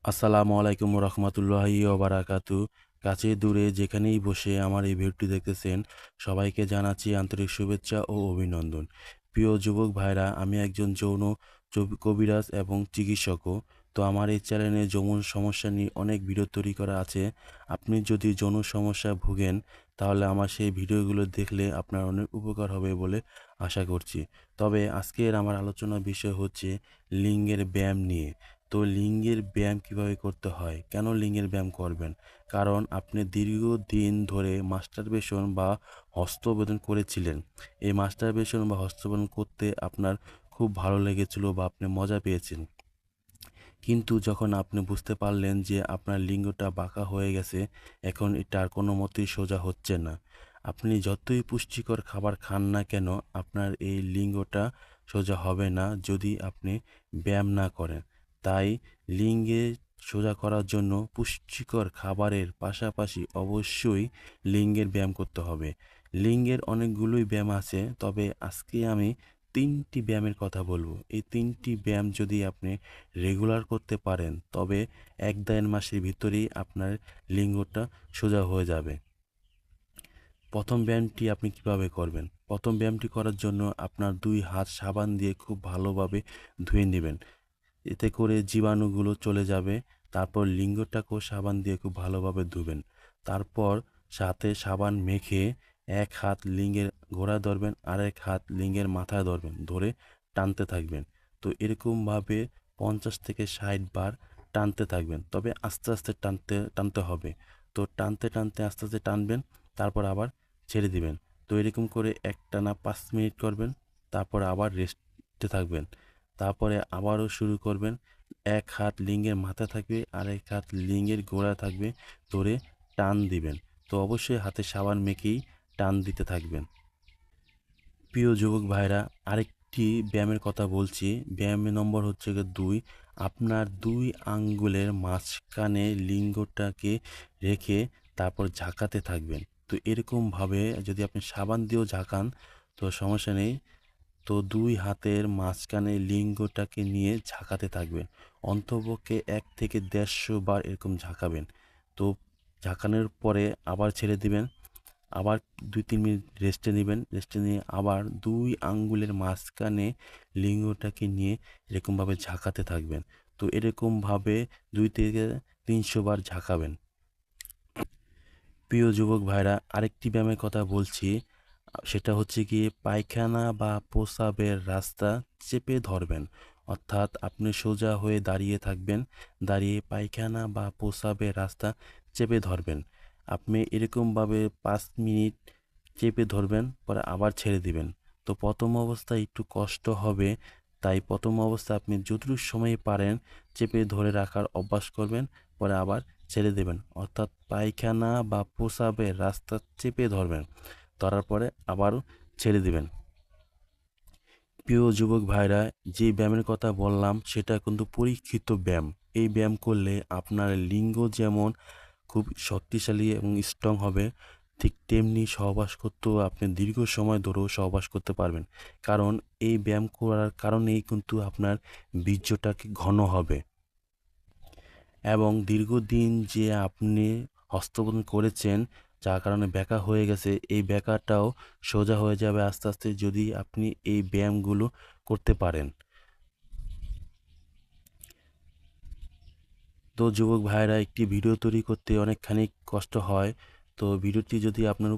আসসালামু আলাইকুম রহমতুল্লাহি ওবারাকাতু। কাছে দূরে যেখানেই বসে আমার এই ভিডিওটি দেখতেছেন, সবাইকে জানাচ্ছি আন্তরিক শুভেচ্ছা ও অভিনন্দন। প্রিয় যুবক ভাইরা, আমি একজন যৌন কবিরাজ এবং চিকিৎসকও। তো আমার এই চ্যানেলে যৌন সমস্যা নিয়ে অনেক ভিডিও তৈরি করা আছে। আপনি যদি যৌন সমস্যা ভোগেন, তাহলে আমার সেই ভিডিওগুলো দেখলে আপনার অনেক উপকার হবে বলে আশা করছি। তবে আজকের আমার আলোচনার বিষয় হচ্ছে লিঙ্গের ব্যায়াম নিয়ে। তো লিঙ্গের ব্যায়াম কিভাবে করতে হয়, কেন লিঙ্গের ব্যায়াম করবেন? কারণ আপনি দীর্ঘদিন ধরে মাস্টারবেশন বা হস্তবেদন করেছিলেন। এই মাস্টারবেশন বা হস্তবেদন করতে আপনার খুব ভালো লেগেছিল বা আপনি মজা পেয়েছেন। কিন্তু যখন আপনি বুঝতে পারলেন যে আপনার লিঙ্গটা বাঁকা হয়ে গেছে, এখন এটা আর কোনো মতেই সোজা হচ্ছে না। আপনি যতই পুষ্টিকর খাবার খান না কেন, আপনার এই লিঙ্গটা সোজা হবে না যদি আপনি ব্যায়াম না করেন। তাই লিঙ্গে সোজা করার জন্য পুষ্টিকর খাবারের পাশাপাশি অবশ্যই লিঙ্গের ব্যায়াম করতে হবে। লিঙ্গের অনেকগুলোই ব্যায়াম আছে, তবে আজকে আমি ৩টি ব্যায়ামের কথা বলবো। এই ৩টি ব্যায়াম যদি আপনি রেগুলার করতে পারেন, তবে ১-১.৫ মাসের ভিতরেই আপনার লিঙ্গটা সোজা হয়ে যাবে। প্রথম ব্যায়ামটি আপনি কিভাবে করবেন? প্রথম ব্যায়ামটি করার জন্য আপনার ২ হাত সাবান দিয়ে খুব ভালোভাবে ধুয়ে নেবেন। এতে করে জীবাণুগুলো চলে যাবে। তারপর লিঙ্গটাকেও সাবান দিয়ে খুব ভালোভাবে ধুবেন। তারপর সাথে সাবান মেখে এক হাত লিঙ্গের গোড়ায় ধরবেন, আরেক হাত লিঙ্গের মাথায় ধরবেন। ধরে টানতে থাকবেন। তো এরকমভাবে ৫০ থেকে ৬০ বার টানতে থাকবেন। তবে আস্তে আস্তে টানতে টানতে হবে। তো টানতে টানতে আস্তে আস্তে টানবেন, তারপর আবার ছেড়ে দিবেন। তো এরকম করে একটানা ৫ মিনিট করবেন। তারপর আবার রেস্টে থাকবেন। তারপরে আবারও শুরু করবেন। এক হাত লিঙ্গের মাথায় থাকবে, আরেক হাত লিঙ্গের গোড়ায় থাকবে, ধরে টান দিবেন। তো অবশ্যই হাতে সাবান মেখেই টান দিতে থাকবেন। প্রিয় যুবক ভাইরা, আরেকটি ব্যায়ামের কথা বলছি। ব্যায়ামের নম্বর হচ্ছে গিয়ে ২। আপনার ২ আঙ্গুলের মাঝখানে লিঙ্গটাকে রেখে তারপর ঝাঁকাতে থাকবেন। তো এরকমভাবে যদি আপনি সাবান দিয়েও ঝাঁকান তো সমস্যা নেই। তো ২ হাতের মাঝখানে লিঙ্গটাকে নিয়ে ঝাঁকাতে থাকবেন। অন্তপক্ষে ১ থেকে ১৫০ বার এরকম ঝাঁকাবেন। তো ঝাঁকানোর পরে আবার ছেড়ে দিবেন। আবার ২-৩ মিনিট রেস্টে নিবেন। রেস্টে নিয়ে আবার ২ আঙ্গুলের মাঝখানে লিঙ্গটাকে নিয়ে এরকমভাবে ঝাঁকাতে থাকবেন। তো এরকমভাবে ২ থেকে ৩০০ বার ঝাঁকাবেন। প্রিয় যুবক ভাইরা, আরেকটি ব্যায়ামের কথা বলছি। সেটা হচ্ছে গিয়ে পায়খানা বা প্রস্রাবের রাস্তা চেপে ধরবেন। অর্থাৎ আপনি সোজা হয়ে দাঁড়িয়ে থাকবেন। দাঁড়িয়ে পায়খানা বা প্রস্রাবের রাস্তা চেপে ধরবেন। আপনি এরকমভাবে ৫ মিনিট চেপে ধরবেন, পরে আবার ছেড়ে দিবেন। তো প্রথম অবস্থায় একটু কষ্ট হবে, তাই প্রথম অবস্থায় আপনি যতটুকু সময় পারেন চেপে ধরে রাখার অভ্যাস করবেন, পরে আবার ছেড়ে দেবেন। অর্থাৎ পায়খানা বা প্রস্রাবের রাস্তা চেপে ধরবেন, ধরার পরে আবারও ছেড়ে দিবেন। প্রিয় যুবক ভাইরা, যে ব্যায়ামের কথা বললাম সেটা কিন্তু পরীক্ষিত ব্যায়াম। এই ব্যায়াম করলে আপনার লিঙ্গ যেমন খুব শক্তিশালী এবং স্ট্রং হবে, ঠিক তেমনি সহবাস করতেও আপনি দীর্ঘ সময় ধরেও সহবাস করতে পারবেন। কারণ এই ব্যায়াম করার কারণেই কিন্তু আপনার বীর্যটাকে ঘন হবে। এবং দীর্ঘদিন যে আপনি হস্তমৈথুন করেছেন, যার কারণে ব্যাকা হয়ে গেছে, এই ব্যাকাটাও সোজা হয়ে যাবে আস্তে আস্তে যদি আপনি এই ব্যায়ামগুলো করতে পারেন। তো যুবক ভাইরা, একটি ভিডিও তৈরি করতে অনেকখানি কষ্ট হয়। তো ভিডিওটি যদি আপনার